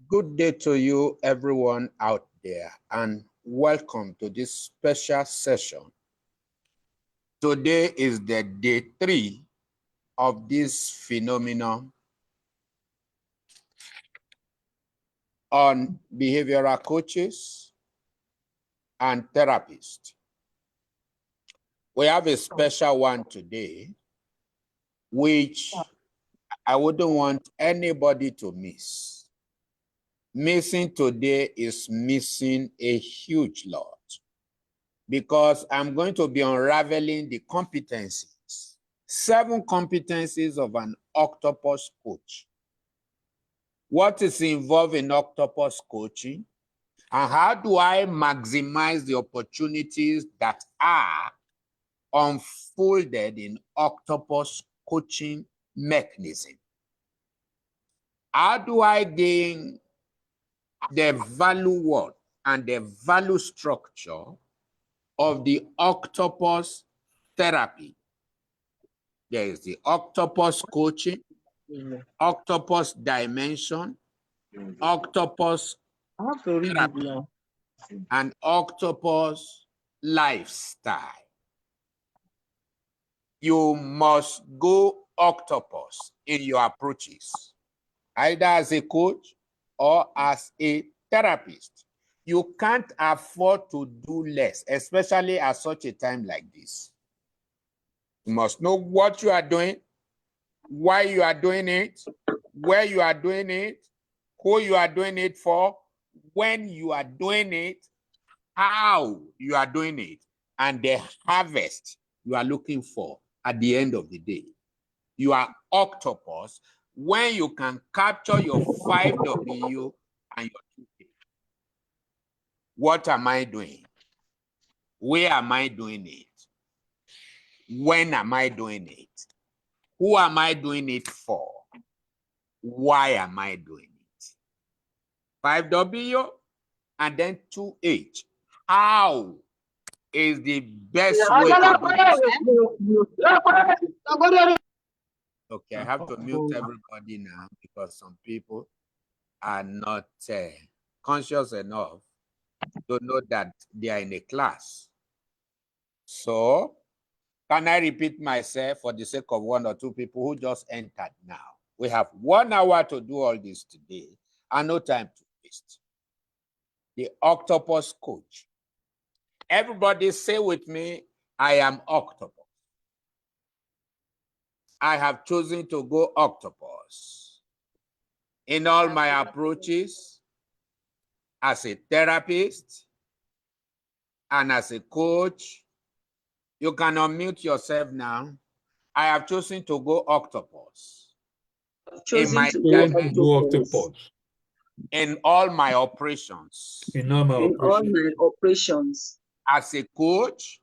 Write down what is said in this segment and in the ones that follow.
Good day to you, everyone out there, and welcome to this special session. Today is the day 3 of this phenomenon on behavioral coaches and therapists. We have a special one today, which I wouldn't want anybody to miss. Missing today is missing a huge lot, because I'm going to be unraveling the competencies, 7 competencies of an octopus coach. What is involved in octopus coaching, and how do I maximize the opportunities that are unfolded in octopus coaching mechanism? How do I gain the value word and the value structure of the octopus therapy? There is the octopus coaching, octopus dimension, octopus therapy, and octopus lifestyle. You must go octopus in your approaches, either as a coach or as a therapist. You can't afford to do less, especially at such a time like this. You must know what you are doing, why you are doing it, where you are doing it, who you are doing it for, when you are doing it, how you are doing it, and the harvest you are looking for at the end of the day. You are octopus when you can capture your 5W and your 2K. What am I doing? Where am I doing it? When am I doing it? Who am I doing it for? Why am I doing it? 5W and then 2H. How is the best way to do this? Okay, I have to mute everybody now because some people are not conscious enough to know that they are in a class. So, can I repeat myself for the sake of 1 or 2 people who just entered now? We have 1 hour to do all this today and no time to waste. The octopus coach. Everybody say with me, I am octopus. I have chosen to go octopus in all my approaches as a therapist and as a coach. You can unmute yourself now. I have chosen to go octopus. In all my operations. In all my operations. As a coach.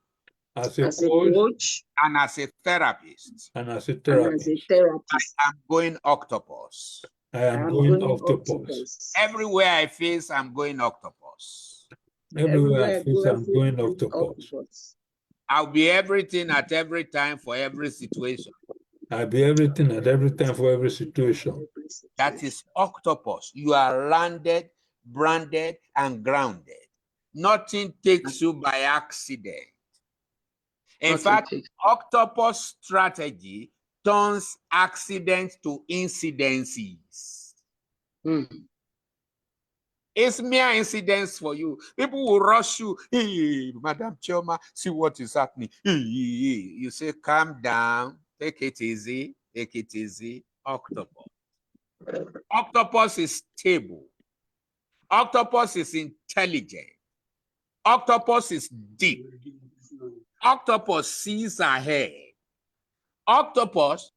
As a coach. And as a therapist. And as a therapist. I am going octopus. I am going octopus. Everywhere I face, I'm going octopus. Everywhere I face, I'm going octopus. I'll be everything at every time for every situation. I'll be everything at every time for every situation. That is octopus. You are landed, branded, and grounded. Nothing takes you by accident. In fact, octopus strategy turns accidents to incidences. It's mere incidents for you. People will rush you. Hey, Madam Chioma, see what is happening. You say, calm down, take it easy, take it easy. Octopus. Octopus is stable. Octopus is intelligent. Octopus is deep. Octopus sees ahead. Octopus,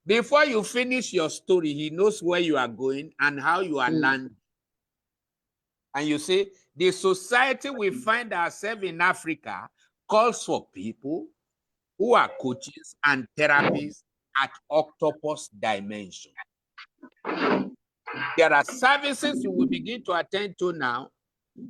before you finish your story, he knows where you are going and how you are landing. And you see, the society we find ourselves in Africa calls for people who are coaches and therapists at octopus dimension. There are services you will begin to attend to now,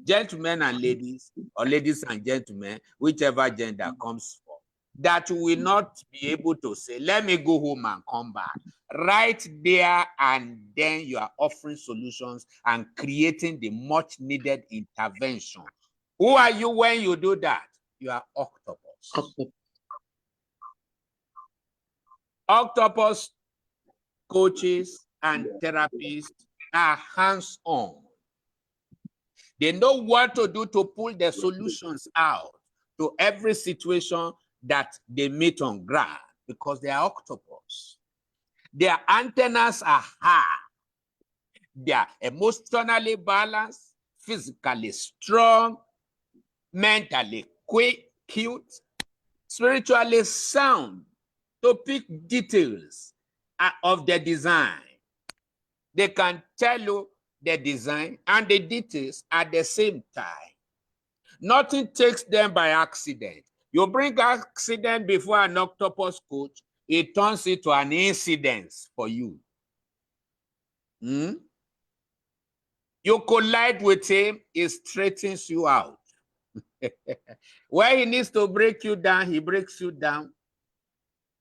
gentlemen and ladies, or ladies and gentlemen, whichever gender comes for, that you will not be able to say, let me go home and come back. Right there and then you are offering solutions and creating the much needed intervention. Who are you when you do that? You are octopus. Octopus coaches and therapists are hands-on. They know what to do to pull the solutions out to every situation that they meet on ground because they are octopus. Their antennas are high. They are emotionally balanced, physically strong, mentally quick, cute, spiritually sound to pick details of the design. They can tell you the design and the details at the same time. Nothing takes them by accident. You bring accident before an octopus coach, it turns into an incident for you. You collide with him, it straightens you out. Where he needs to break you down, he breaks you down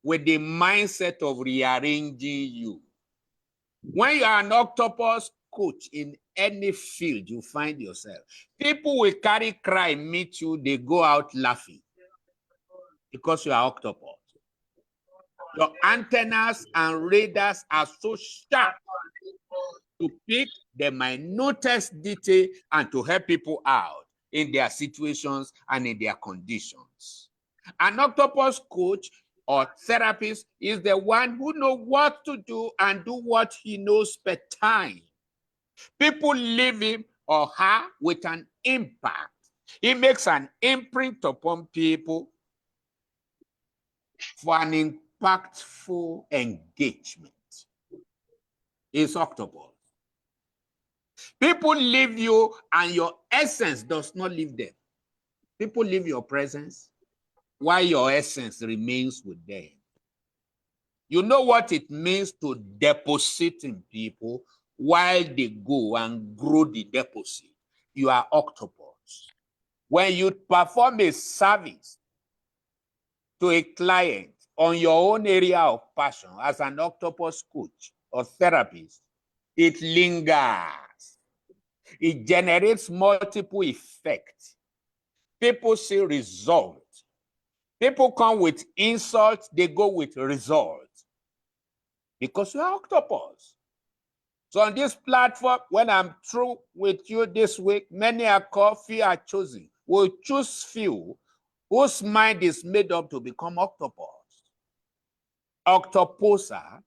with the mindset of rearranging you. When you are an octopus coach in any field you find yourself, people will carry cry meet you, they go out laughing because you are octopus. Your antennas and radars are so sharp to pick the minutest detail and to help people out in their situations and in their conditions. An octopus coach or therapist is the one who knows what to do and do what he knows per time. People leave him or her with an impact. He makes an imprint upon people for an impactful engagement. It's octopus. People leave you and your essence does not leave them. People leave your presence while your essence remains with them. You know what it means to deposit in people while they go and grow the deposit. You are octopus. When you perform a service to a client on your own area of passion as an octopus coach or therapist, it lingers. It generates multiple effects. People see results. People come with insults, they go with results. Because you are octopus. So on this platform, when I'm through with you this week, many are called, few are chosen. We'll choose few whose mind is made up to become octopus. Octopusa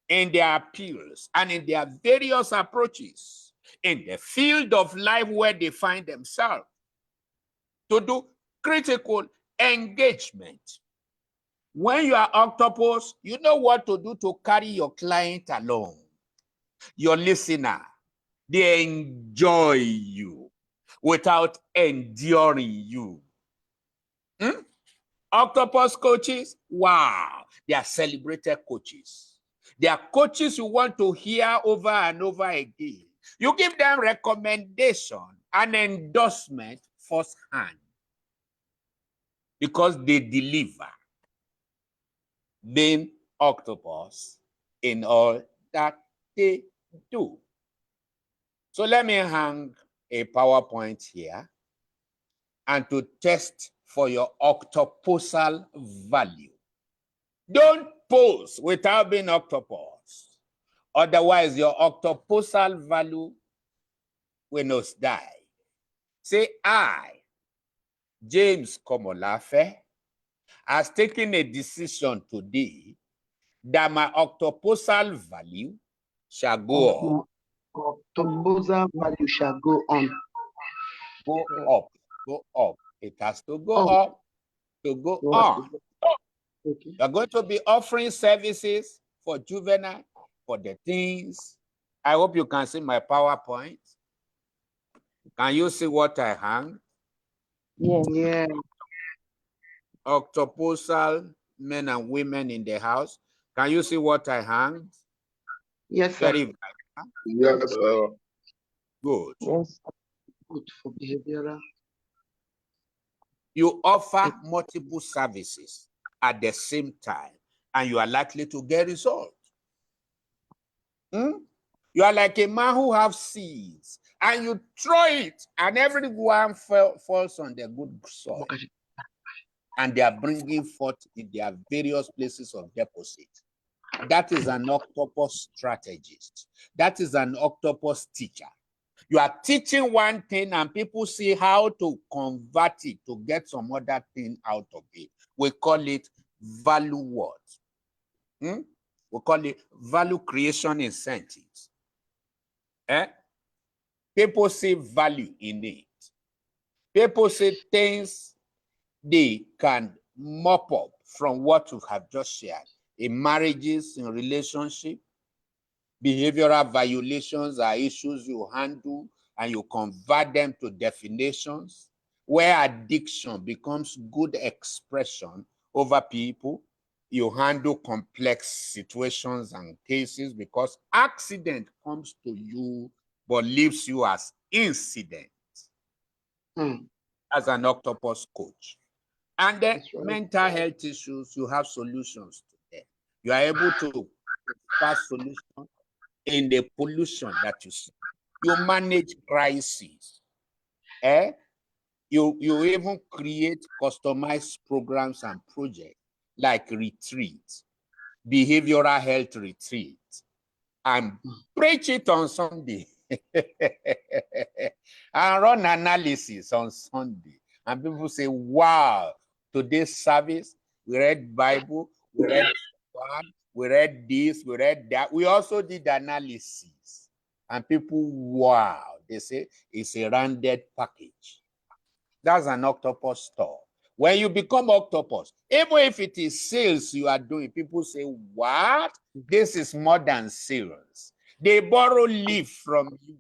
in their appeals and in their various approaches in the field of life where they find themselves to do critical engagement. When you are octopus, you know what to do to carry your client along. Your listener, they enjoy you without enduring you. Octopus coaches, wow, they are celebrated coaches. They are coaches you want to hear over and over again. You give them recommendation and endorsement firsthand because they deliver, being octopus in all that they do. So let me hang a PowerPoint here and to test for your octopusal value. Don't pose without being octopus. Otherwise, your octopusal value will not die. Say, I, James Komolafe, has taken a decision today that my octopusal value shall go up. Octopusal value shall go on. Go up. Go up. It has to go up to go on. Okay. You're going to be offering services for juvenile, for the teens. I hope you can see my PowerPoint. Can you see what I hang? Yeah. octopusal men and women in the house. Can you see what I hanged? Yes, sir. Very Yes, sir. good. Yes. Good for behavioral. You offer multiple services at the same time, and you are likely to get results. You are like a man who has seeds, and you throw it, and everyone falls on the good soil. And they are bringing forth in their various places of deposit. That is an octopus strategist. That is an octopus teacher. You are teaching one thing and people see how to convert it to get some other thing out of it. We call it value what? We call it value creation incentives. People see value in it. People see things they can mop up from what you have just shared in marriages, in relationship. Behavioral violations are issues you handle and you convert them to definitions, where addiction becomes good expression over people. You handle complex situations and cases because accident comes to you but leaves you as incident as an octopus coach. And the mental health issues, you have solutions to them. You are able to pass solutions in the pollution that you see. You manage crises. You even create customized programs and projects like retreats, behavioral health retreats, and preach it on Sunday. And run analysis on Sunday. And people say, wow, today's service, we read Bible, we read Quran, we read this, we read that. We also did analysis. And people, wow, they say it's a rounded package. That's an octopus store. When you become octopus, even if it is sales you are doing, people say, what? This is more than sales. They borrow leaf from you.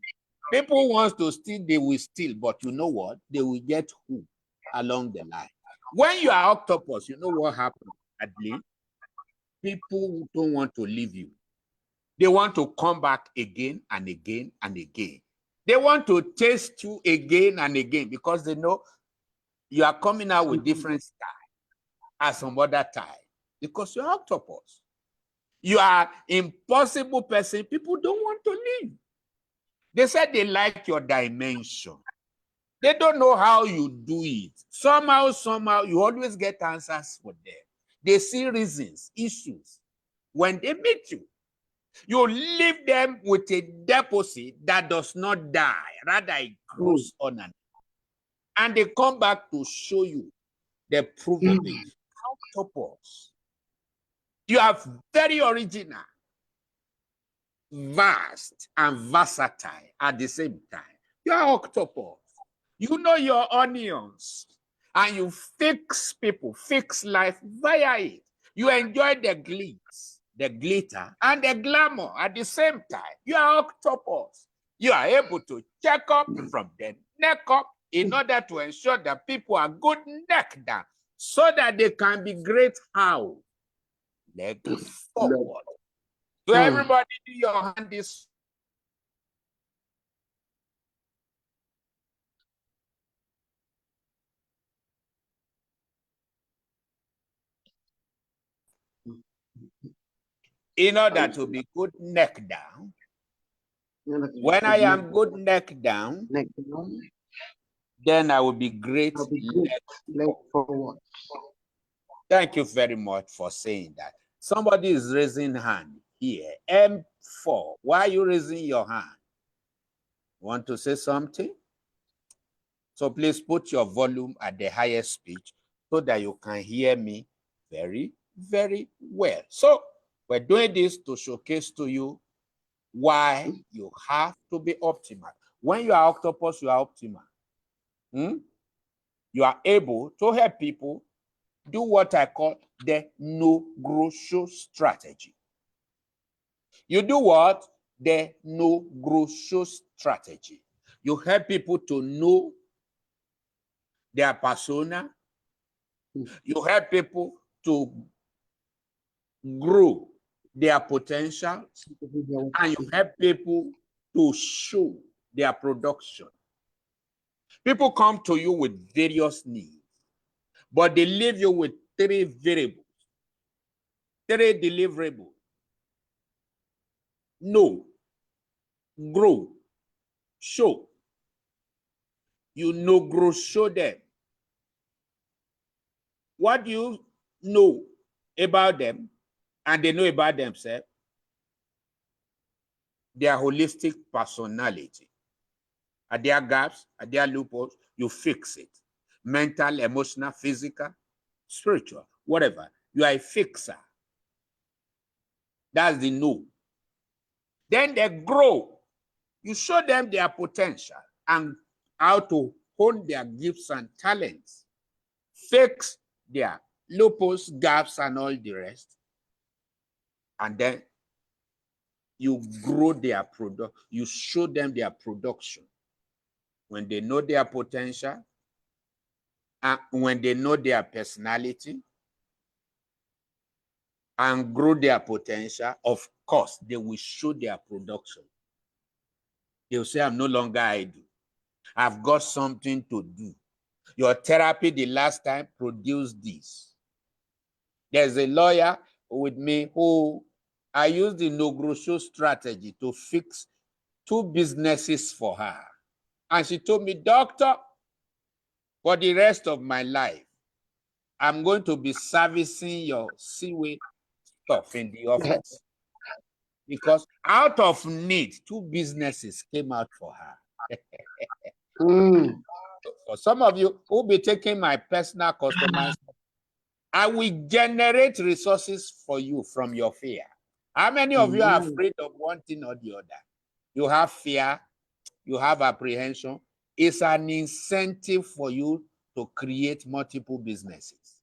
People want to steal, they will steal, but you know what? They will get hooked along the line. When you are octopus, you know what happens, Adley? People don't want to leave you. They want to come back again and again and again. They want to taste you again and again because they know you are coming out with different style as some other time because you're octopus. You are impossible person. People don't want to leave. They said they like your dimension. They don't know how you do it. Somehow, you always get answers for them. They see reasons, issues. When they meet you, you leave them with a deposit that does not die, rather it grows on and they come back to show you the proof of it. Octopus. You are very original, vast, and versatile at the same time. You are octopus. You know your onions, and you fix people, fix life via it. You enjoy the glitz, the glitter, and the glamour at the same time. You are octopus. You are able to check up from the neck up in order to ensure that people are good neck down so that they can be great how? Leg forward. So everybody do your hand this. In order to be good neck down. When I am good neck down, then I will be great leg forward. Thank you very much for saying that. Somebody is raising hand here. M4. Why are you raising your hand? Want to say something? So please put your volume at the highest pitch so that you can hear me very, very well. So we're doing this to showcase to you why you have to be optimal. When you are octopus, you are optimal. You are able to help people do what I call the no-grow-show strategy. You do what? The no-grow-show strategy. You help people to know their persona, You help people to grow their potentials, and you help people to show their production. People come to you with various needs, but they leave you with 3 variables, 3 deliverables. Know, grow, show. You know, grow, show them. What do you know about them and they know about themselves? Their holistic personality. Are there gaps? Are there loopholes? You fix it. Mental, emotional, physical, spiritual, whatever. You are a fixer. That's the know. Then they grow. You show them their potential and how to hone their gifts and talents. Fix their loopholes, gaps, and all the rest. And then you grow their product. You show them their production. When they know their potential, and when they know their personality, and grow their potential, of course, they will show their production. They will say, I'm no longer idle. I've got something to do. Your therapy the last time produced this. There's a lawyer with me who I used the no-grow-show strategy to fix 2 businesses for her. And she told me, doctor, for the rest of my life, I'm going to be servicing your sewage stuff in the office. Because out of need, 2 businesses came out for her. For some of you who will be taking my personal customers, I will generate resources for you from your fear. How many of you are afraid of one thing or the other? You have fear, you have apprehension. It's an incentive for you to create multiple businesses.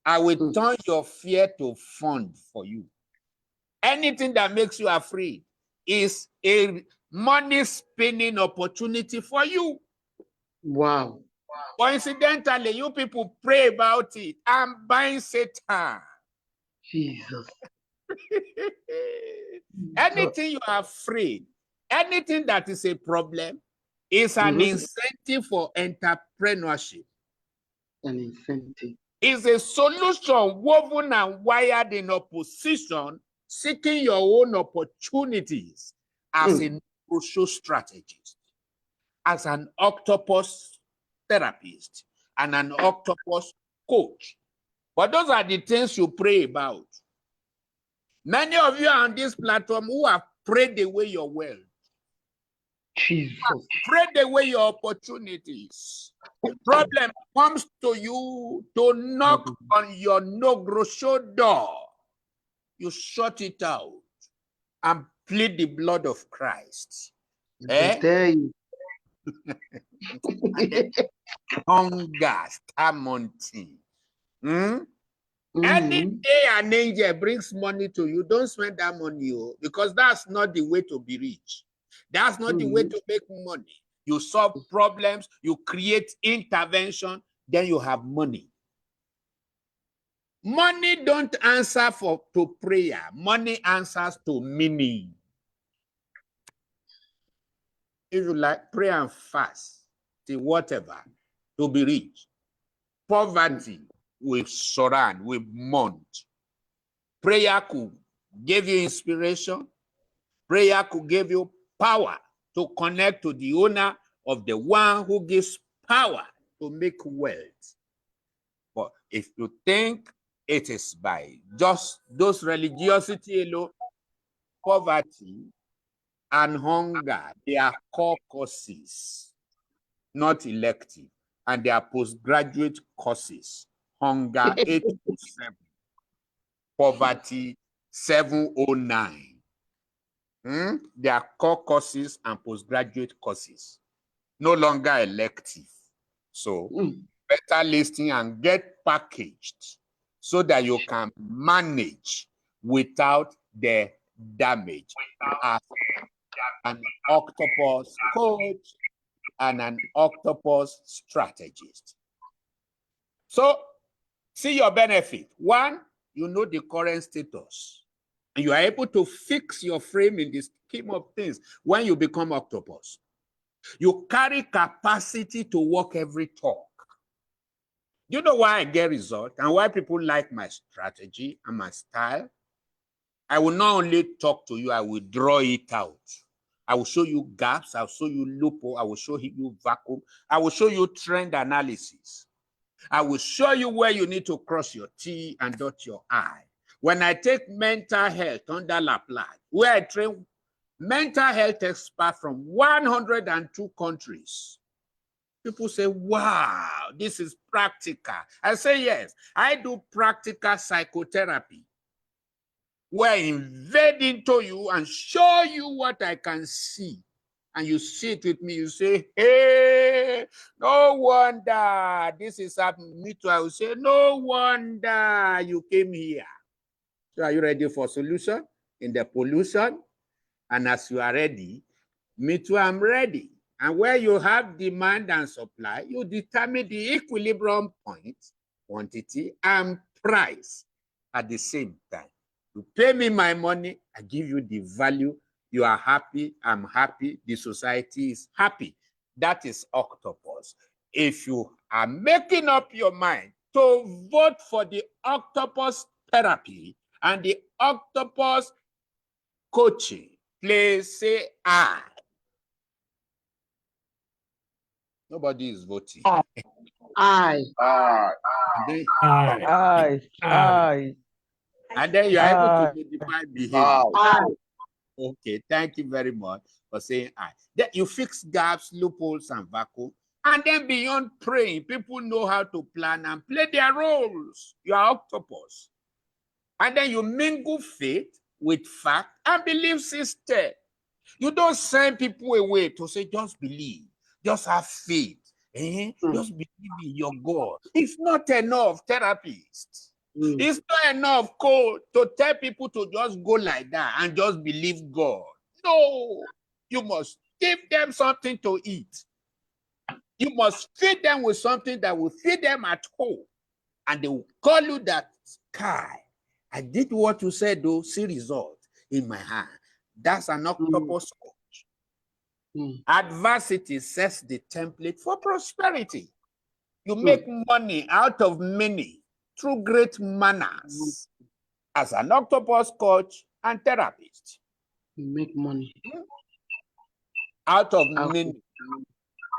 I will turn your fear to fund for you. Anything that makes you afraid is a money spinning opportunity for you. Wow. Coincidentally, you people pray about it. I'm buying Satan. Jesus. Anything you are afraid, anything that is a problem, is an incentive for entrepreneurship. An incentive. It's a solution woven and wired in opposition, seeking your own opportunities as a social strategist, as an octopus therapist, and an octopus coach. But those are the things you pray about. Many of you are on this platform who have prayed away your wealth. Jesus. Prayed away your opportunities. Problem comes to you to knock on your no-grow-show door. You shut it out and plead the blood of Christ. Tell you. And then hunger start mounting. Any day an angel brings money to you, don't spend that money, because that's not the way to be rich. That's not the way to make money. You solve problems, you create intervention, then you have money. Money don't answer to prayer. Money answers to meaning. If you like, pray and fast, till whatever, to be rich. Poverty will surround, will mount. Prayer could give you inspiration. Prayer could give you power to connect to the owner of the one who gives power to make wealth. But if you think it is by just those religiosity alone, poverty and hunger, they are core courses, not elective, and they are postgraduate courses. Hunger 807, poverty 709. They are core courses and postgraduate courses, no longer elective. So better listen and get packaged so that you can manage without the damage as an octopus coach and an octopus strategist. So See your benefit. One, you know the current status. And you are able to fix your frame in the scheme of things when you become octopus. You carry capacity to walk every talk. You know why I get results and why people like my strategy and my style? I will not only talk to you, I will draw it out. I will show you gaps, I'll show you loophole, I will show you vacuum, I will show you trend analysis. I will show you where you need to cross your T and dot your I. When I take mental health under Laplace, where I train mental health experts from 102 countries, people say, wow, this is practical. I say, yes, I do practical psychotherapy, where I invade into you and show you what I can see. And you sit with me, you say, hey, no wonder this is happening. Me too, I will say, no wonder you came here. So are you ready for solution in the pollution? And as you are ready, me too, I'm ready. And where you have demand and supply, you determine the equilibrium point, quantity, and price at the same time. You pay me my money, I give you the value. You are happy, I'm happy, the society is happy. That is octopus. If you are making up your mind to vote for the octopus therapy and the octopus coaching, please say aye. Nobody is voting. I. And then you are able to modify behavior. Okay, thank you very much for saying I. Then you fix gaps, loopholes, and vacuum. And then beyond praying, people know how to plan and play their roles. You are octopus. And then you mingle faith with fact and belief system. You don't send people away to say, just believe, just have faith. Just believe in your God. It's not enough, therapists. It's not enough code to tell people to just go like that and just believe God. No, you must give them something to eat. You must feed them with something that will feed them at home. And they will call you that, Kai, I did what you said, though, see result in my hand. That's an octopus coach. Adversity sets the template for prosperity. You make money out of many through great manners as an octopus coach and therapist. You make money out of many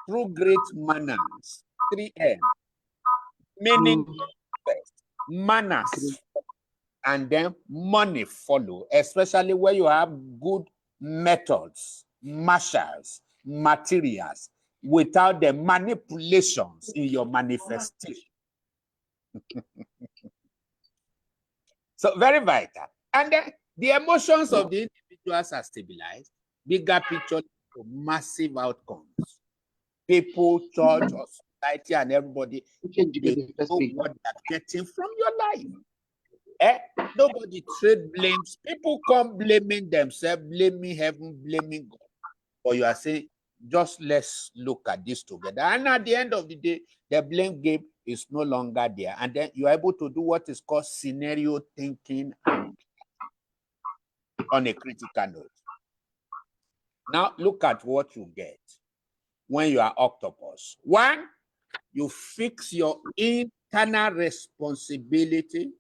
through great manners. 3M. Meaning first, manners, and then money follow, especially where you have good methods, marshals, materials, without the manipulations in your manifestation. So very vital. And then the emotions of the individuals are stabilized. Bigger picture to massive outcomes. People, church, or society, and everybody, they know what they're getting from your life. Nobody trade blames. People come blaming themselves, blaming heaven, blaming God. But you are saying, just let's look at this together. And at the end of the day, the blame game is no longer there. And then you're able to do what is called scenario thinking and on a critical note. Now, look at what you get when you are octopus. One, you fix your internal responsibility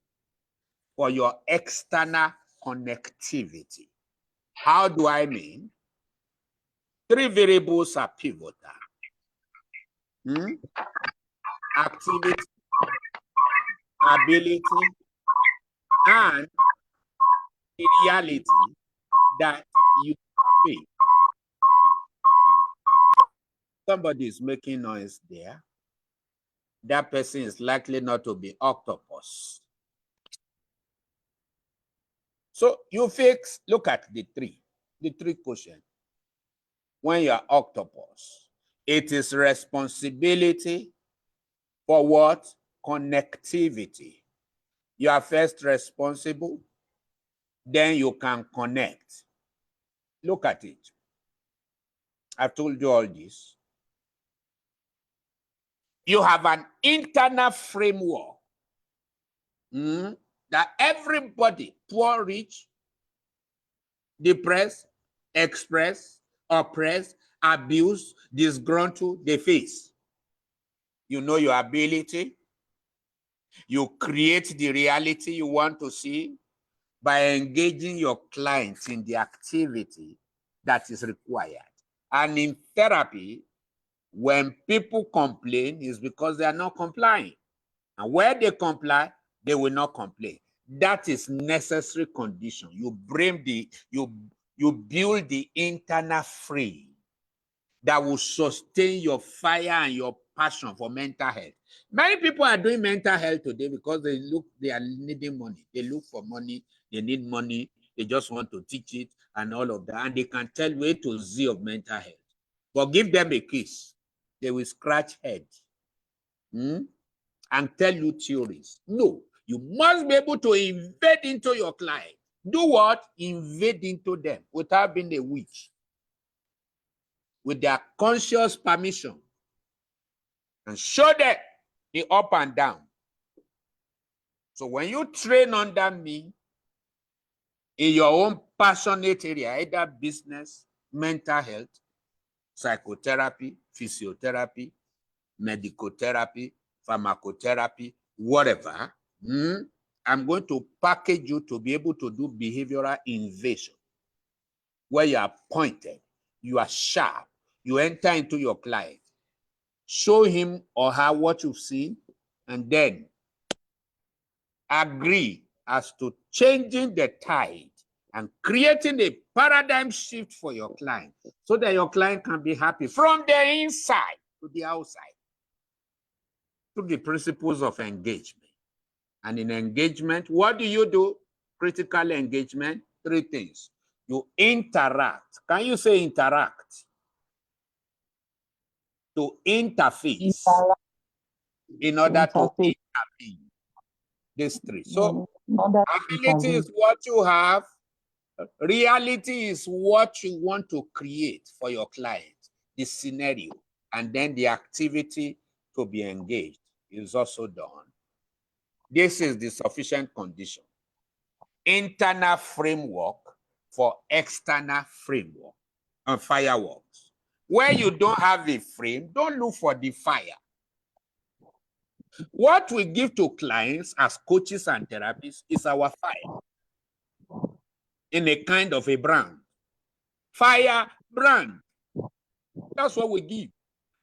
for your external connectivity. How do I mean? 3 variables are pivotal. Activity, ability, and the reality that you feel. Somebody is making noise there. That person is likely not to be octopus. So you fix, look at the three quotient. When you're octopus, it is responsibility for what? Connectivity. You are first responsible, then you can connect. Look at it. I've told you all this. You have an internal framework that everybody, poor, rich, depressed, expressed, oppressed, abused, disgruntled, they face. You know your ability. You create the reality you want to see by engaging your clients in the activity that is required. And in therapy, when people complain, it's because they are not complying. And where they comply, they will not complain. That is necessary condition. You bring you build the internal frame that will sustain your fire and your passion for mental health. Many people are doing mental health today because they are needing money. They look for money, they need money, they just want to teach it and all of that. And they can tell A to Z of mental health. But give them a case, they will scratch head and tell you theories. No, you must be able to invade into your client. Do what? Invade into them without being a witch, with their conscious permission, and show them the up and down. So when you train under me in your own passionate area, either business, mental health, psychotherapy, physiotherapy, medical therapy, pharmacotherapy, whatever, I'm going to package you to be able to do behavioral invasion, where you are pointed, you are sharp, you enter into your client, show him or her what you've seen, and then agree as to changing the tide and creating a paradigm shift for your client so that your client can be happy from the inside to the outside through the principles of engagement. And in engagement, what do? Critical engagement, 3 things. You interact. Can you say interact? To interface in order to intervene. These 3. So ability is what you have. Reality is what you want to create for your client, the scenario, and then the activity to be engaged is also done. This is the sufficient condition. Internal framework for external framework and fireworks. Where you don't have a frame, don't look for the fire. What we give to clients as coaches and therapists is our fire in a kind of a brand. Fire brand. That's what we give.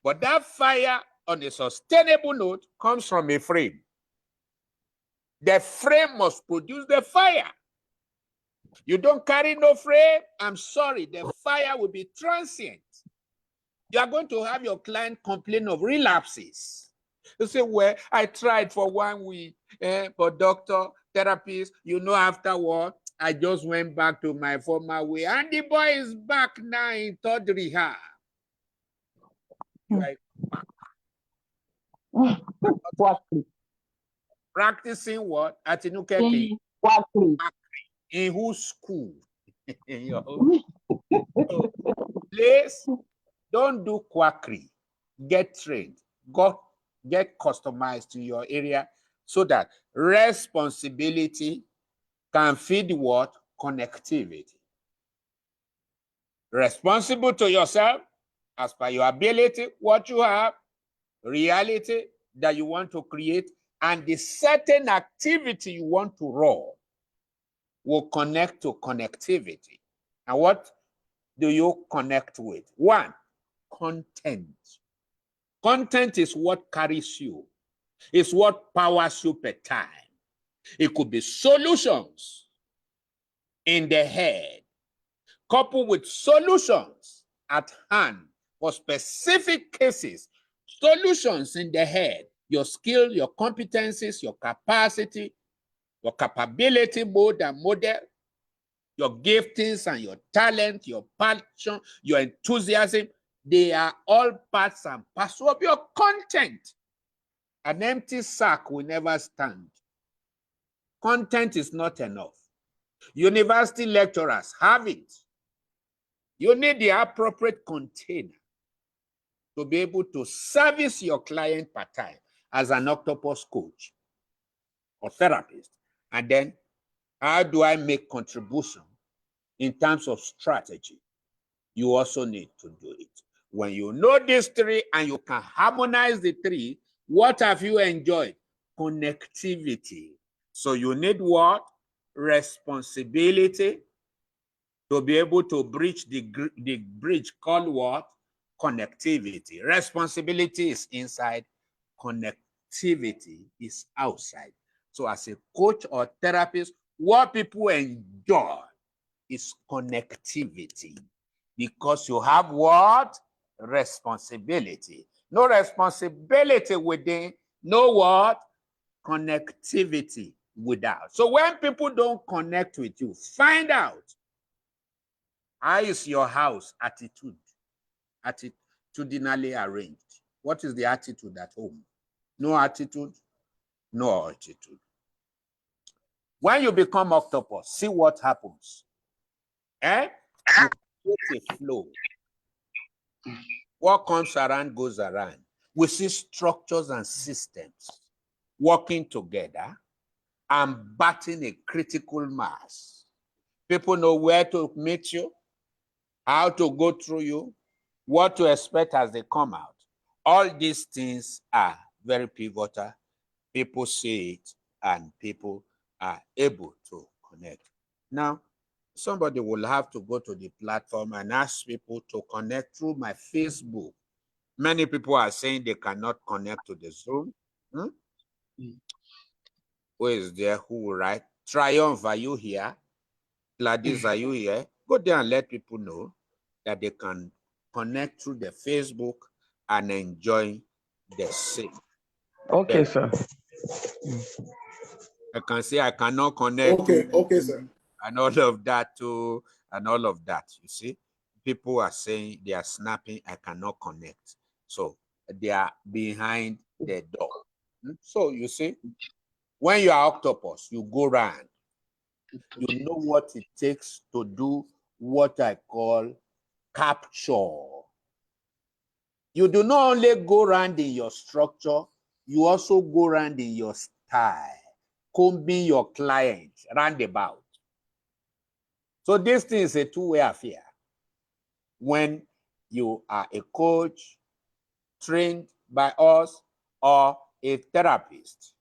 But that fire on a sustainable note comes from a frame. The frame must produce the fire. You don't carry no frame, I'm sorry, the fire will be transient. You are going to have your client complain of relapses. You say, well, I tried for 1 week, but doctor, therapist, afterward, I just went back to my former way. And the boy is back now in 3rd rehab. You are practicing what? At Inukeke? In whose school? In your home. So, please, don't do quackery. Get trained. Get customized to your area so that responsibility can feed what? Connectivity. Responsible to yourself as per your ability, what you have, reality that you want to create, and the certain activity you want to run will connect to connectivity. And what do you connect with? 1, content. Content is what carries you. It's what powers you per time. It could be solutions in the head, coupled with solutions at hand for specific cases. Solutions in the head, your skill, your competencies, your capacity, your capability mode and model, your giftings and your talent, your passion, your enthusiasm, they are all parts and parcel of your content. An empty sack will never stand. Content is not enough. University lecturers have it. You need the appropriate container to be able to service your client part-time as an octopus coach. or therapist? And then how do I make contribution in terms of strategy? You also need to do it. When you know these three and you can harmonize the three, what have you enjoyed? Connectivity. So you need what? Responsibility to be able to breach the bridge called what? Connectivity. Responsibility is inside, connectivity is outside. So as a coach or therapist, what people enjoy is connectivity, because you have what? Responsibility. No responsibility within, no what? Connectivity without. So when people don't connect with you, find out, how is your house attitudinally arranged? What is the attitude at home? No attitude, no attitude. When you become octopus, see what happens. You create a flow. What comes around goes around. We see structures and systems working together and batting a critical mass. People know where to meet you, how to go through you, what to expect as they come out. All these things are very pivotal. People see it and people are able to connect. Now, somebody will have to go to the platform and ask people to connect through my Facebook. Many people are saying they cannot connect to the Zoom. Who is there who will write? Triumph, are you here? Gladys, are you here? Go there and let people know that they can connect through the Facebook and enjoy the same. Okay, sir. I can say I cannot connect. Okay, sir. And all of that too, and all of that. You see, people are saying they are snapping, I cannot connect. So they are behind the door. So you see, when you are octopus, you go around. You know what it takes to do what I call capture. You do not only go around in your structure, you also go around in your style, combing your client roundabout. So this thing is a two-way affair. When you are a coach trained by us or a therapist.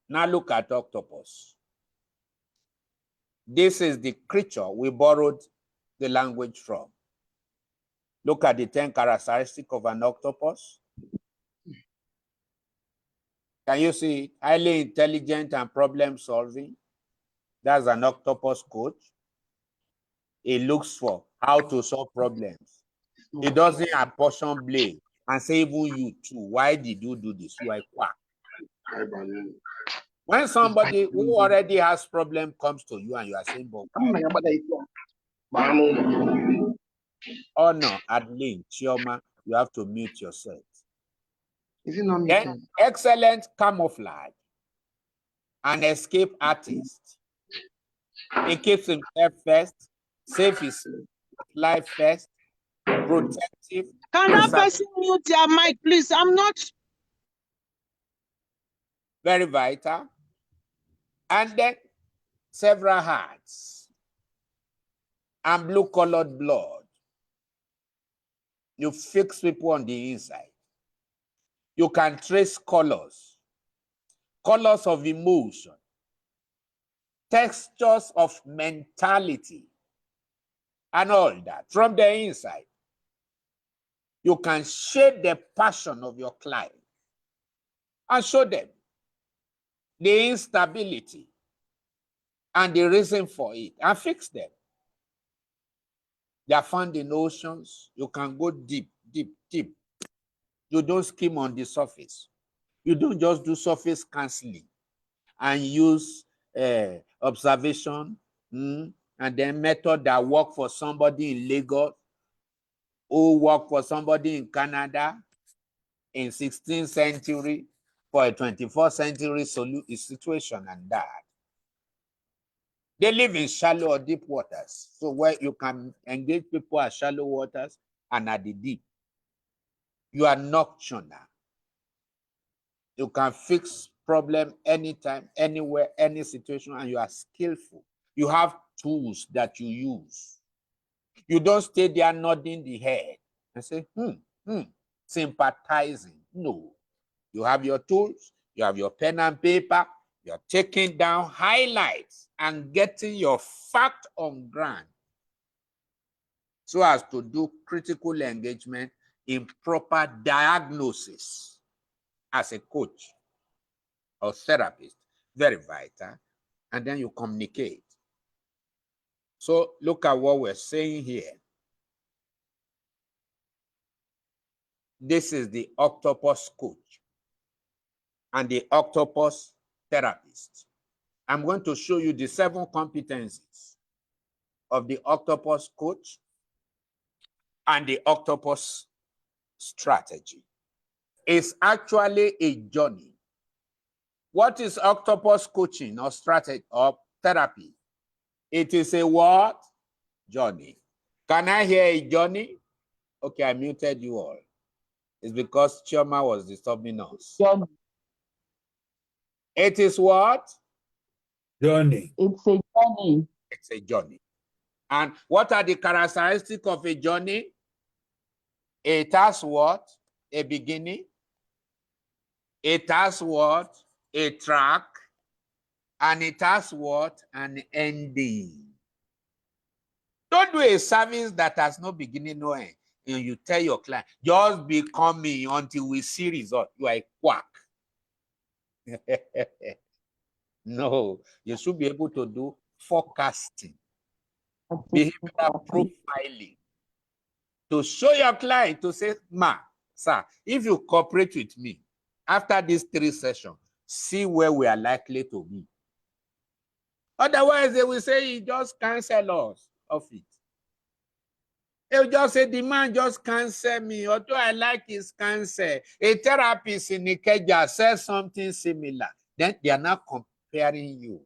Now look at octopus. This is the creature we borrowed the language from. Look at the 10 characteristics of an octopus. Can you see it? Highly intelligent and problem solving. That's an octopus coach. He looks for how to solve problems. He doesn't apportion blame and say, even you too, why did you do this? You are a quack. When somebody who already has problem comes to you and you are saying, but oh no, Adeline, Chioma, you have to mute yourself. Is it not Then muted? excellent camouflage, an escape artist. He keeps himself first, save his life first, protective. Can that person mute their mic, please? I'm not. Very vital. And then several hearts and blue-colored blood. You fix people on the inside. You can trace colors of emotion, textures of mentality, and all that from the inside. You can shade the passion of your client and show them the instability and the reason for it and fix them. They are found in oceans. You can go deep, deep, deep. You don't skim on the surface. You don't just do surface counseling and use observation and then method that work for somebody in Lagos who work for somebody in Canada in 16th century for a 21st century situation and that. They live in shallow or deep waters. So where you can engage people at shallow waters and at the deep. You are nocturnal. You can fix problem anytime, anywhere, any situation, and you are skillful. You have tools that you use. You don't stay there nodding the head and say, sympathizing. No. You have your tools, you have your pen and paper, you're taking down highlights and getting your fact on ground so as to do critical engagement in proper diagnosis as a coach or therapist. Very vital. And then you communicate. So look at what we're saying here. This is the octopus coach and the octopus therapist. I'm going to show you the 7 competencies of the octopus coach and the octopus strategy. It's actually a journey. What is octopus coaching or strategy or therapy? It is a what? Journey. Can I hear a journey? Okay, I muted you all. It's because Chioma was disturbing us. Journey. It is what? Journey. It's a journey. It's a journey. And what are the characteristics of a journey? It has what? A beginning. It has what? A track. And it has what? An ending. Don't do a service that has no beginning, no end. And you tell your client, just be coming until we see result. You are a quack. No, you should be able to do forecasting, behavioral profiling, to show your client to say, sir, if you cooperate with me after these 3 sessions, see where we are likely to be. Otherwise, they will say, he just cancel us of it. They will just say, the man just cancel me, although I like his cancel. A therapist in Ikeja says something similar. Then they are not comparing you.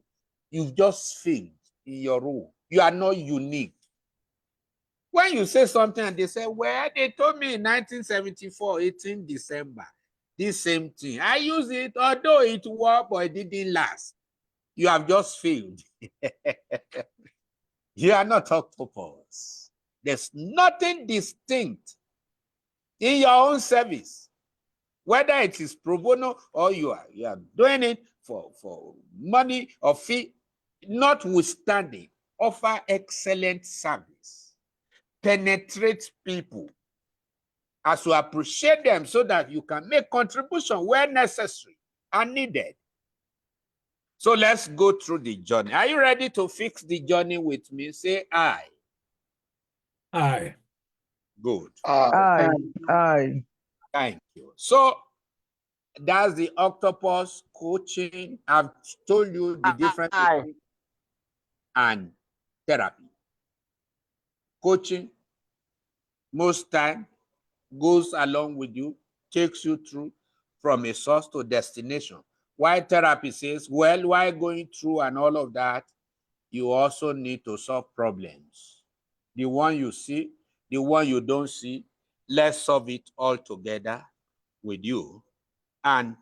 You've just failed in your role. You are not unique. When you say something and they say, well, they told me in 1974, 18 December, this same thing. I used it, although it worked, but it didn't last. You have just failed. You are not octopus. There's nothing distinct in your own service, whether it is pro bono or you are doing it for money or fee. Notwithstanding, offer excellent service, penetrate people as you appreciate them so that you can make contribution where necessary and needed. So let's go through the journey. Are you ready to fix the journey with me? Say I. I. Good. I. Thank you. So that's the octopus coaching. I've told you the difference between and therapy. Coaching, most time, goes along with you, takes you through from a source to destination. While therapy says, well, while going through and all of that, you also need to solve problems. The one you see, the one you don't see, let's solve it all together with you and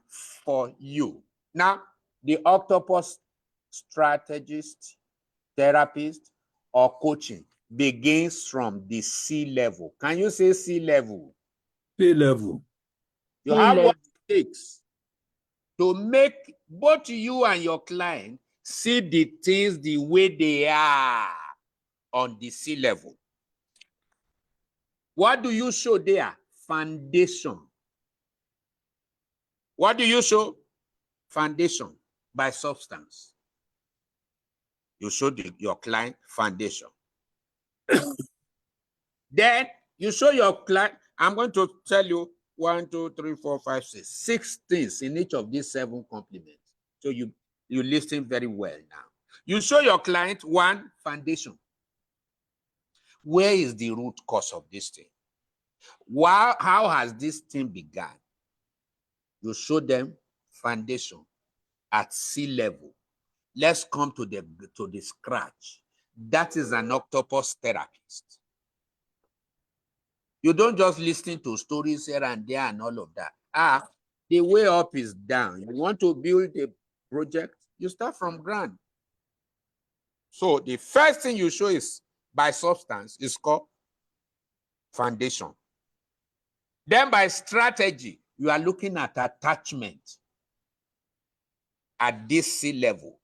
for you. Now, the octopus strategist, therapist, or coaching begins from the C level. Can you say C level? C level. You have what it takes to make both you and your client see the things the way they are on the C level. What do you show there? Foundation. What do you show? Foundation by substance. You show your client foundation. Then you show your client, I'm going to tell you 1, 2, 3, 4, 5, 6, 6 things in each of these 7 compliments. So you listen very well now. You show your client 1, foundation. Where is the root cause of this thing? How has this thing begun? You show them foundation at C level. Let's come to the scratch. That is an octopus therapist. You don't just listen to stories here and there and all of that. The way up is down. You want to build a project, you start from ground. So the first thing you show is by substance is called foundation. Then by strategy, you are looking at attachment at this C level.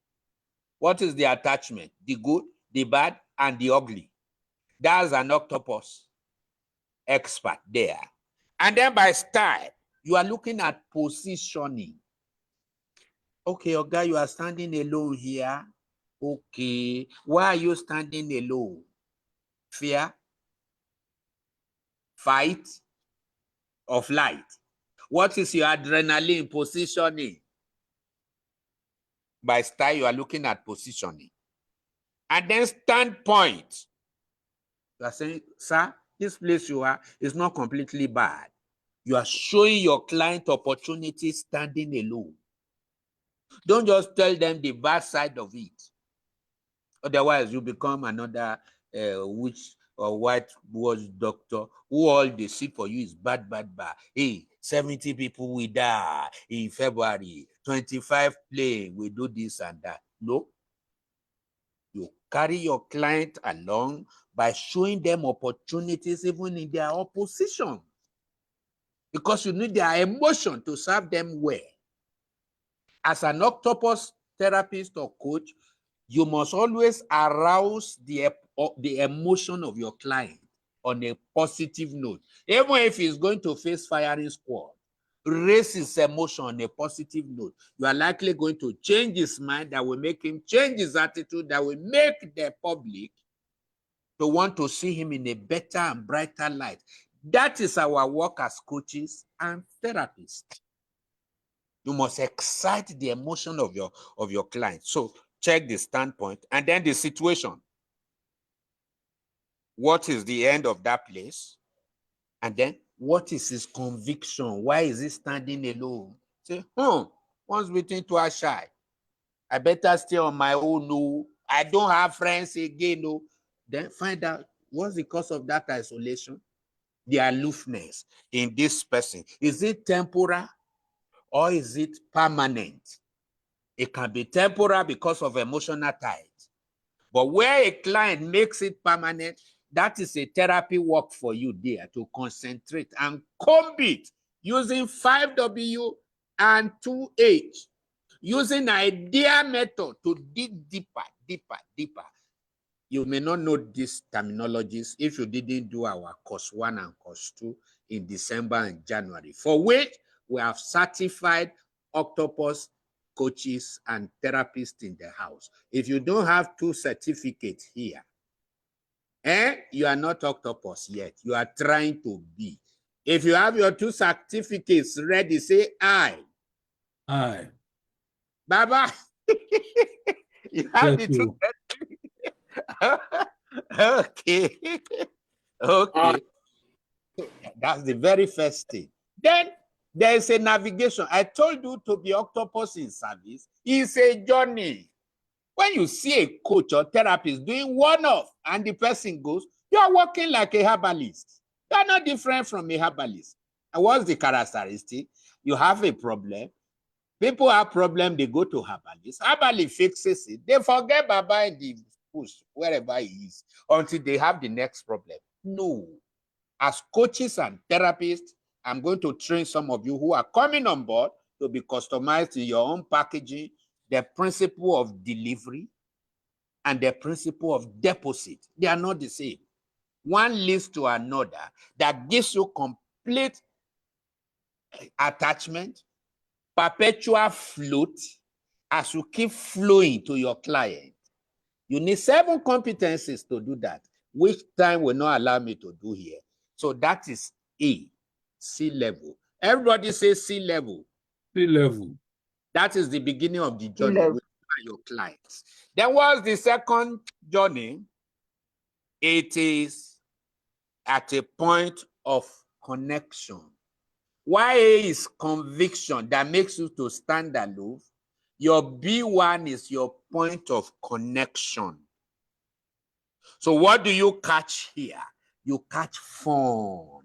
What is the attachment? The good, the bad, and the ugly. That's an octopus expert there. And then by style, you are looking at positioning. Okay, Oga, you are standing alone here. Okay, why are you standing alone? Fear, fight, or flight? What is your adrenaline positioning? By style, you are looking at positioning. And then standpoint. You are saying, sir, this place you are is not completely bad. You are showing your client opportunity standing alone. Don't just tell them the bad side of it. Otherwise, you become another witch or white witch doctor who all they see for you is bad, bad, bad. Hey, 70 people will die in February. 25 plane will do this and that. No. You carry your client along by showing them opportunities even in their opposition. Because you need their emotion to serve them well. As an octopus therapist or coach, you must always arouse the emotion of your client on a positive note. Even if he's going to face firing squad, raise his emotion on a positive note. You are likely going to change his mind that will make him change his attitude, that will make the public to want to see him in a better and brighter light. That is our work as coaches and therapists. You must excite the emotion of your client. So check the standpoint and then the situation. What is the end of that place? And then what is his conviction? Why is he standing alone? Say, once bitten, twice shy. I better stay on my own. No, I don't have friends again. No. Then find out what's the cause of that isolation, the aloofness in this person. Is it temporal or is it permanent? It can be temporal because of emotional ties. But where a client makes it permanent, that is a therapy work for you there to concentrate and comb it using 5W and 2H, using idea method to dig deeper, deeper, deeper. You may not know these terminologies if you didn't do our course 1 and course 2 in December and January, for which we have certified octopus coaches and therapists in the house. If you don't have 2 certificates here, you are not octopus yet. You are trying to be. If you have your 2 certificates ready, say I. Aye. Baba, you have the 2 okay. Okay. That's the very first thing. Then there is a navigation. I told you to be octopus in service. It's a journey. When you see a coach or therapist doing one-off and the person goes, you are working like a herbalist. You are not different from a herbalist. And what's the characteristic? You have a problem. People have problem, they go to herbalist. Herbalist fixes it. They forget Baba in the bush, wherever he is, until they have the next problem. No. As coaches and therapists, I'm going to train some of you who are coming on board to be customized in your own packaging, the principle of delivery and the principle of deposit. They are not the same. One leads to another that gives you complete attachment, perpetual float as you keep flowing to your client. You need 7 competencies to do that, which time will not allow me to do here. So that is A, C level. Everybody say C level. C level. That is the beginning of the journey with your clients. Then what's the second journey? It is at a point of connection. Why A is conviction that makes you to stand aloof. Your B1 is your point of connection. So what do you catch here? You catch fun.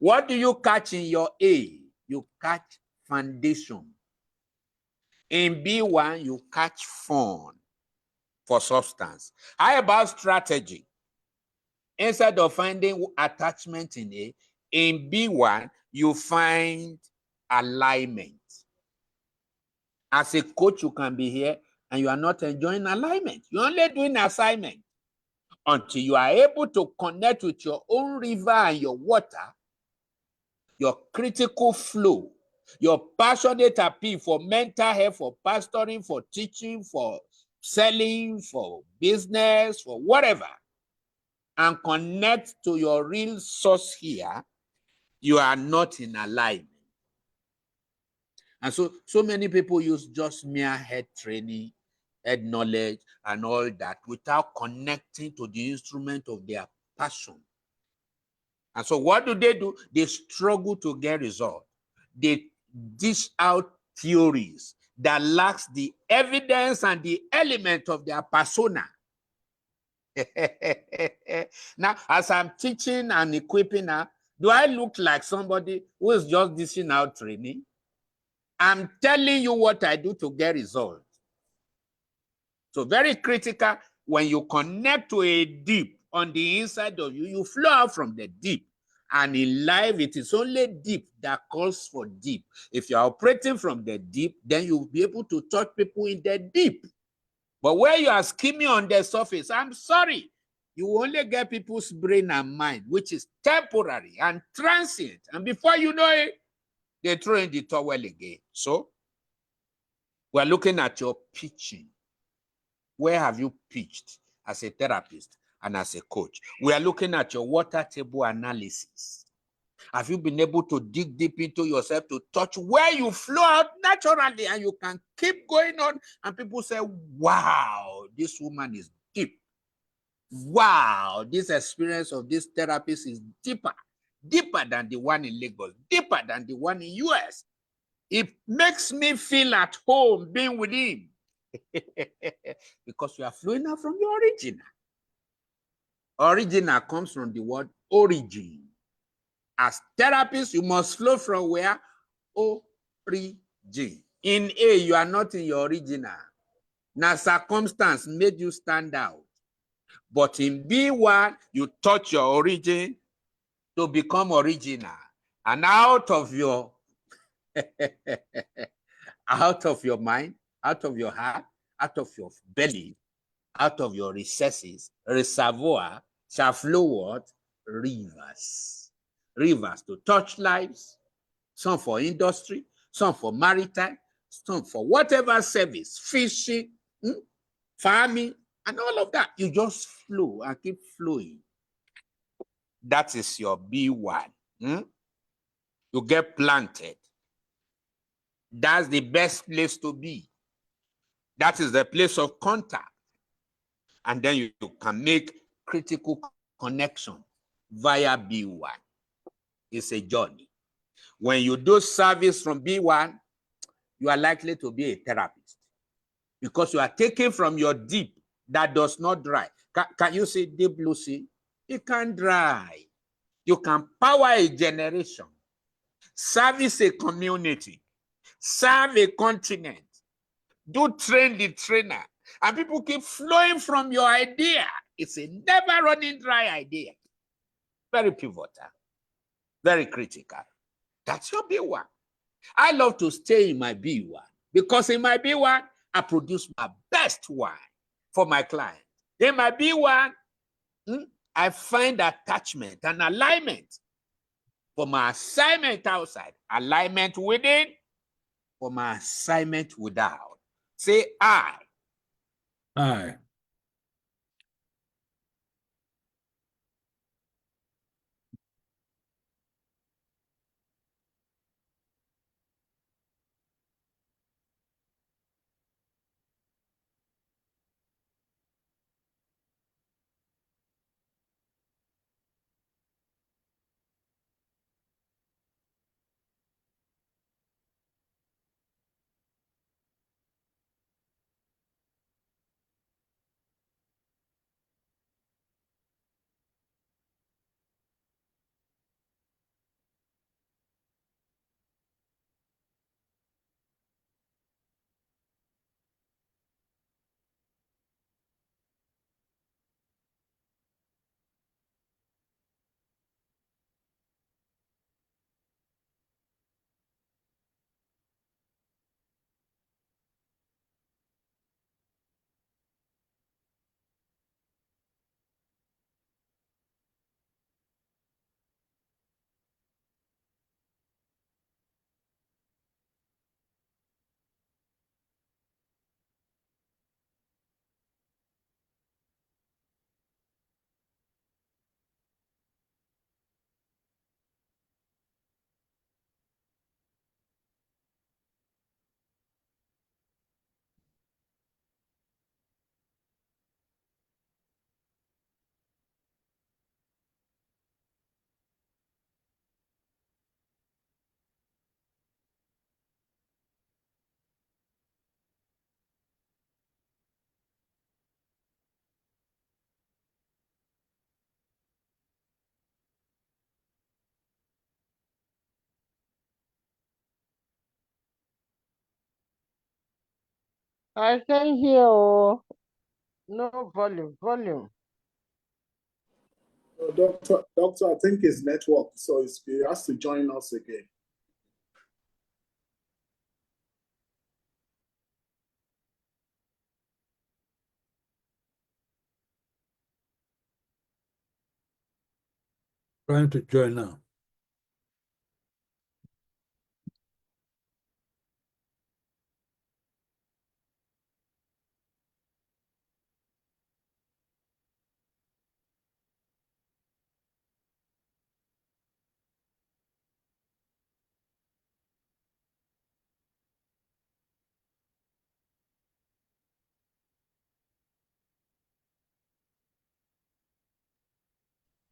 What do you catch in your A? You catch foundation. In B1, you catch fun for substance. How about strategy? Instead of finding attachment in B1, you find alignment. As a coach, you can be here and you are not enjoying alignment. You're only doing assignment until you are able to connect with your own river and your water, your critical flow, your passionate appeal for mental health, for pastoring, for teaching, for selling, for business, for whatever, and connect to your real source here, you are not in alignment. And so many people use just mere head training, head knowledge, and all that without connecting to the instrument of their passion. And so what do? They struggle to get results. They dish out theories that lacks the evidence and the element of their persona. Now, as I'm teaching and equipping her, do I look like somebody who is just dishing out training? I'm telling you what I do to get results. So very critical, when you connect to a deep on the inside of you, you flow out from the deep. And in life, it is only deep that calls for deep. If you're operating from the deep, then you'll be able to touch people in the deep. But where you are skimming on the surface, I'm sorry, you only get people's brain and mind, which is temporary and transient. And before you know it, they throw in the towel again. So we're looking at your pitching. Where have you pitched as a therapist and as a coach? We are looking at your water table analysis. Have you been able to dig deep into yourself to touch where you flow out naturally and you can keep going on? And people say, wow, this woman is deep. Wow, this experience of this therapist is deeper than the one in Lagos, deeper than the one in US. It makes me feel at home being with him. Because you are flowing out from your original. Original comes from the word origin. As therapists, you must flow from where? Origin. In A, you are not in your original. Now, circumstance made you stand out. But in B1, you touch your origin to become original. And out of your out of your mind, out of your heart, out of your belly, out of your recesses, reservoir shall flow what? Rivers. Rivers to touch lives, some for industry, some for maritime, some for whatever service, fishing, farming, and all of that. You just flow and keep flowing. That is your B1. You get planted. That's the best place to be. That is the place of contact. And then you can make critical connection via B1. It's a journey. When you do service from B1, you are likely to be a therapist because you are taking from your deep that does not dry. Can you see deep blue sea? It can dry. You can power a generation, service a community, serve a continent, do train the trainer, and people keep flowing from your idea. It's a never running dry idea. Very pivotal, very critical. That's your B1. I love to stay in my B1 because in my B1, I produce my best wine for my client. In my B1, I find attachment and alignment for my assignment outside, alignment within for my assignment without. Say I. Aye. I can hear. Oh. No volume. Doctor, I think it's network, so he has to join us again. Trying to join now.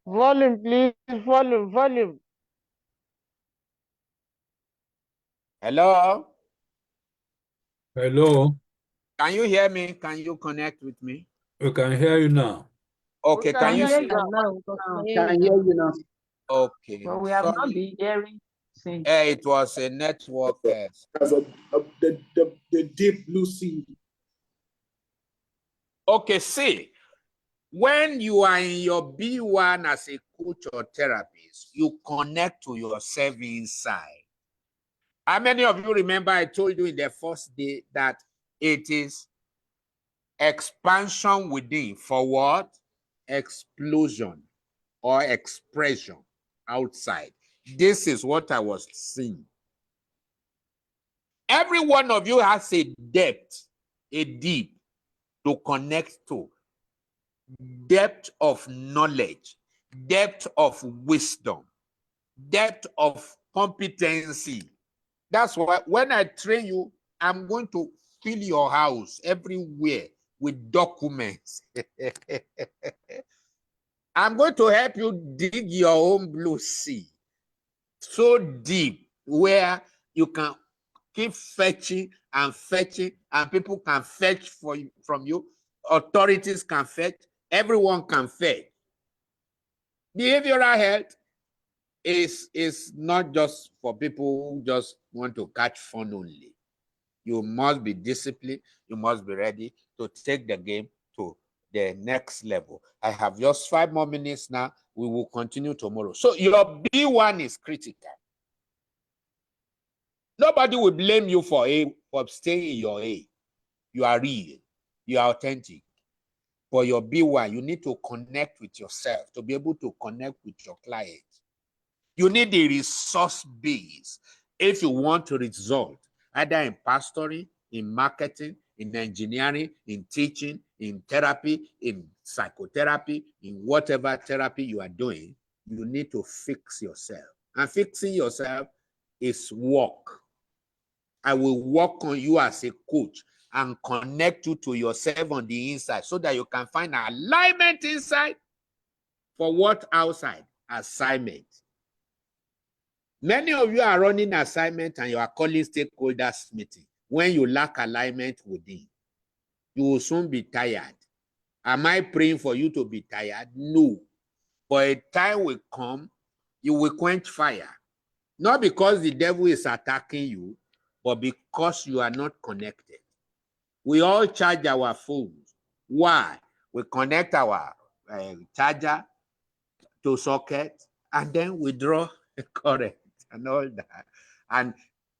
Volume, please. Volume. Hello? Hello, Can you hear me? Can you connect with me? we can hear you now. Okay, We can you hear see? you now. Can hear you now. Okay, But we have not sorry. been hearing since. It was a network. As the deep blue sea. Okay, see, when you are in your B1 as a coach or therapist, you connect to yourself inside. How many of you remember I told you in the first day that it is expansion within for what? Explosion or expression outside. This is what I was seeing. Every one of you has a depth, a deep to connect to. Depth of knowledge, depth of wisdom, depth of competency. That's why when I train you, I'm going to fill your house everywhere with documents. I'm going to help you dig your own blue sea so deep where you can keep fetching, and people can fetch from you. Authorities can fetch. Everyone can fetch. Behavioral health is not just for people who just want to catch fun only. You must be disciplined. You must be ready to take the game to the next level. I have just 5 more minutes now. We will continue tomorrow. So your B1 is critical. Nobody will blame you for staying in your A. You are real. You are authentic. For your B1, you need to connect with yourself to be able to connect with your client. You need a resource base if you want to result, either in pastoring, in marketing, in engineering, in teaching, in therapy, in psychotherapy, in whatever therapy you are doing. You need to fix yourself. And fixing yourself is work. I will work on you as a coach and connect you to yourself on the inside so that you can find alignment inside for what outside? Assignment. Many of you are running assignment and you are calling stakeholders meeting. When you lack alignment within, you will soon be tired. Am I praying for you to be tired? No. But a time will come, you will quench fire. Not because the devil is attacking you, but because you are not connected. We all charge our phones. Why? We connect our charger to socket and then we draw current and all that. And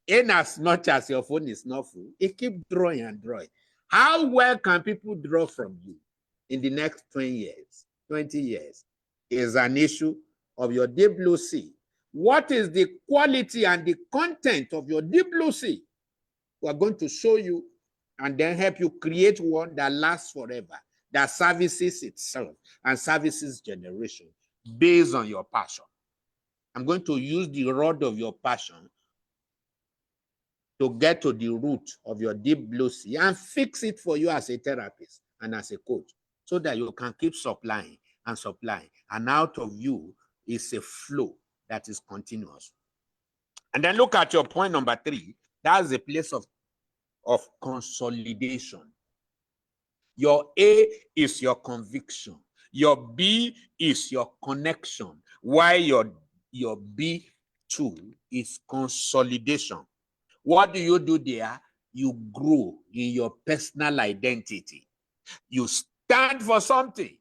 in as much as your phone is not full, it keeps drawing and drawing. How well can people draw from you in the next 20 years? 20 years is an issue of your deep blue sea. What is the quality and the content of your deep blue sea? We are going to show you and then help you create one that lasts forever, that services itself and services generation based on your passion. I'm going to use the rod of your passion to get to the root of your deep blue sea and fix it for you as a therapist and as a coach so that you can keep supplying and supplying. And out of you is a flow that is continuous. And then look at your point number 3. That's the place of consolidation. Your A is your conviction. Your B is your connection. While your B2 is consolidation. What do you do there? you grow in your personal identity. You stand for something.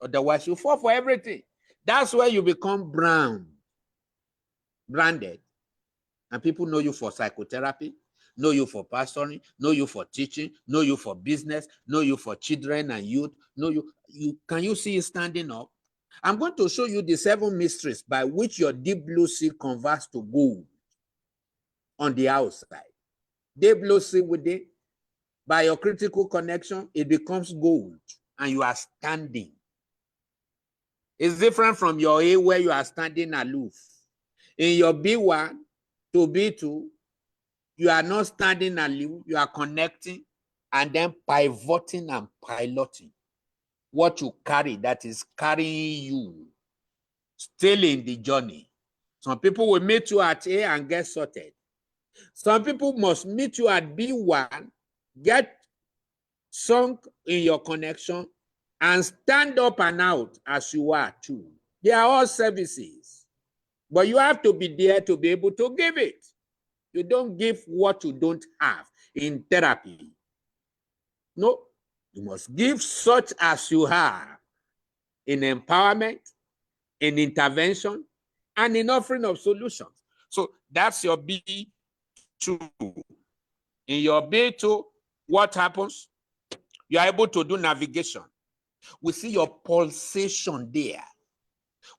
Otherwise, you fall for everything. That's where you become branded. And people know you for psychotherapy, know you for pastoring, know you for teaching, know you for business, know you for children and youth, know you. Can you see it standing up? I'm going to show you the 7 mysteries by which your deep blue sea converts to gold on the outside. Deep blue sea within, by your critical connection, it becomes gold and you are standing. It's different from your A where you are standing aloof. In your B1 to B2, you are not standing aloof, you are connecting and then pivoting and piloting. What you carry that is carrying you, still in the journey. Some people will meet you at A and get sorted. Some people must meet you at B1, get sunk in your connection, and stand up and out as you are too. They are all services, but you have to be there to be able to give it. You don't give what you don't have in therapy. No, you must give such as you have in empowerment, in intervention, and in offering of solutions. So that's your B2. In your B2, what happens? You are able to do navigation. We see your pulsation there.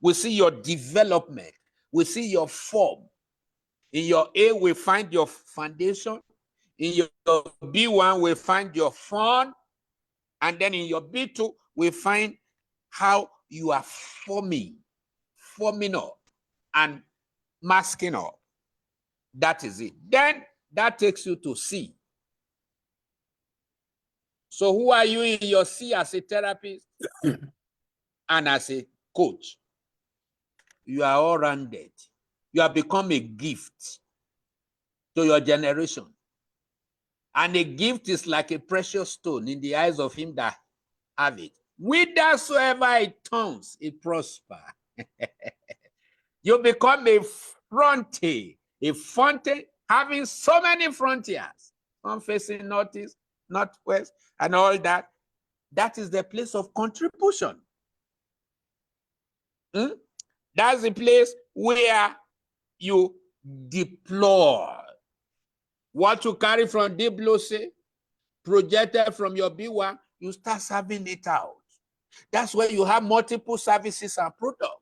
We see your development. We see your form. In your A, we find your foundation. In your B1, we find your fun. And then in your B2, we find how you are forming up, and masking up. That is it. Then that takes you to C. So who are you in your C as a therapist and as a coach? You are all-rounded. You have become a gift to your generation. And a gift is like a precious stone in the eyes of him that have it. Whithersoever it turns, it prosper. You become a frontier, a fountain having so many frontiers, some facing northeast, northwest, and all that. That is the place of contribution. That's the place where you deploy what you carry from deep blue sea, projected from your B1, you start serving it out. That's where you have multiple services and products.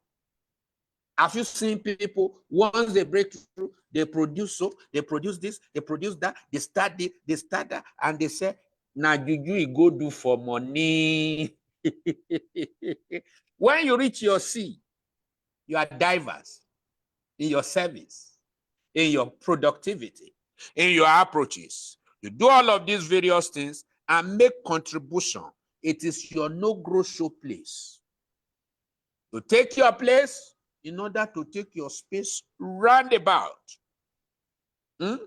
Have you seen people, once they break through, they produce soap, they produce this, they produce that, they start that, and they say, now you go do for money. When you reach your C, you are diverse in your service, in your productivity, in your approaches. You do all of these various things and make contribution. It is your no-grow show place. You take your place in order to take your space roundabout. And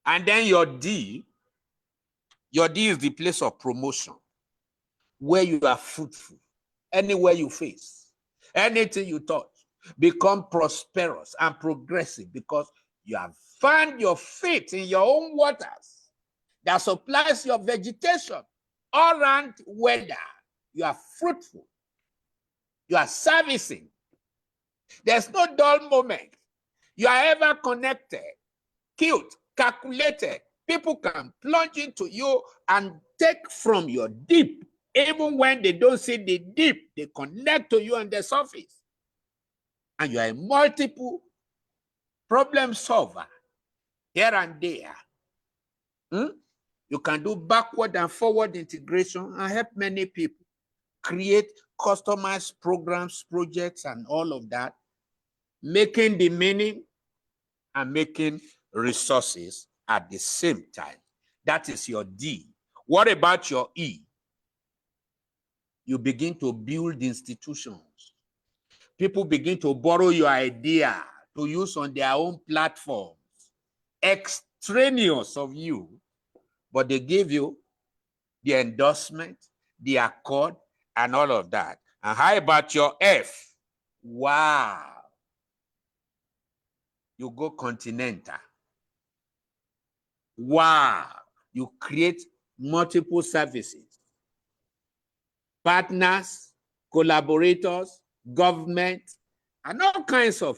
then your D is the place of promotion, where you are fruitful. Anywhere you face, anything you touch, become prosperous and progressive because you have found your feet in your own waters that supplies your vegetation all around weather. You are fruitful. You are servicing. There's no dull moment. You are ever connected, cute, calculated. People can plunge into you and take from your deep. Even when they don't see the deep, they connect to you on the surface. And you are a multiple problem solver here and there. You can do backward and forward integration and help many people create customized programs, projects, and all of that, making the meaning and making resources at the same time. That is your D. What about your E? You begin to build institutions. People begin to borrow your idea to use on their own platforms, extraneous of you, but they give you the endorsement, the accord, and all of that. And how about your F? Wow. You go continental. Wow. You create multiple services. Partners, collaborators, government, and all kinds of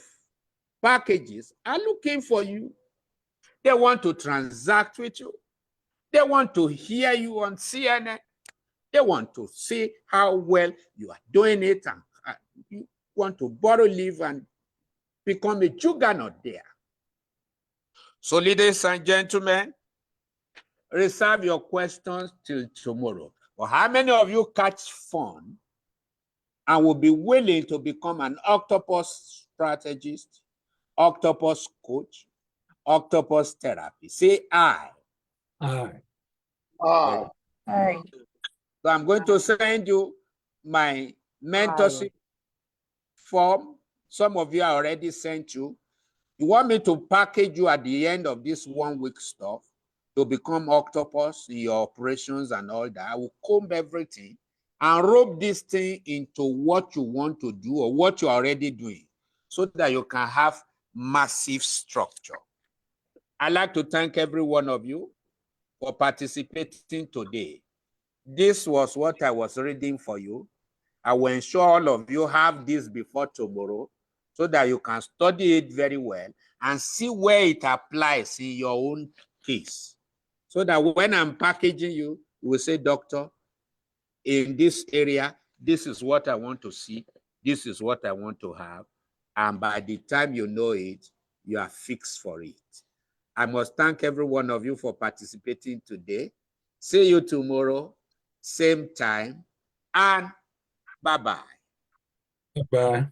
packages are looking for you. They want to transact with you. They want to hear you on CNN. They want to see how well you are doing it, and you want to borrow leave and become a juggernaut there. So, ladies and gentlemen, reserve your questions till tomorrow. But how many of you catch fun and will be willing to become an octopus strategist, octopus coach, octopus therapy? Say I. Aye. Ah, So I'm going to send you my mentorship form. Some of you are already sent you. You want me to package you at the end of this 1 week stuff to become octopus in your operations and all that? I will comb everything and rope this thing into what you want to do or what you're already doing so that you can have massive structure. I'd like to thank every one of you for participating today. This was what I was reading for you. I will ensure all of you have this before tomorrow so that you can study it very well and see where it applies in your own case. So that when I'm packaging you, you will say, doctor, in this area, this is what I want to see. This is what I want to have. And by the time you know it, you are fixed for it. I must thank every one of you for participating today. See you tomorrow, same time, and bye-bye. Bye.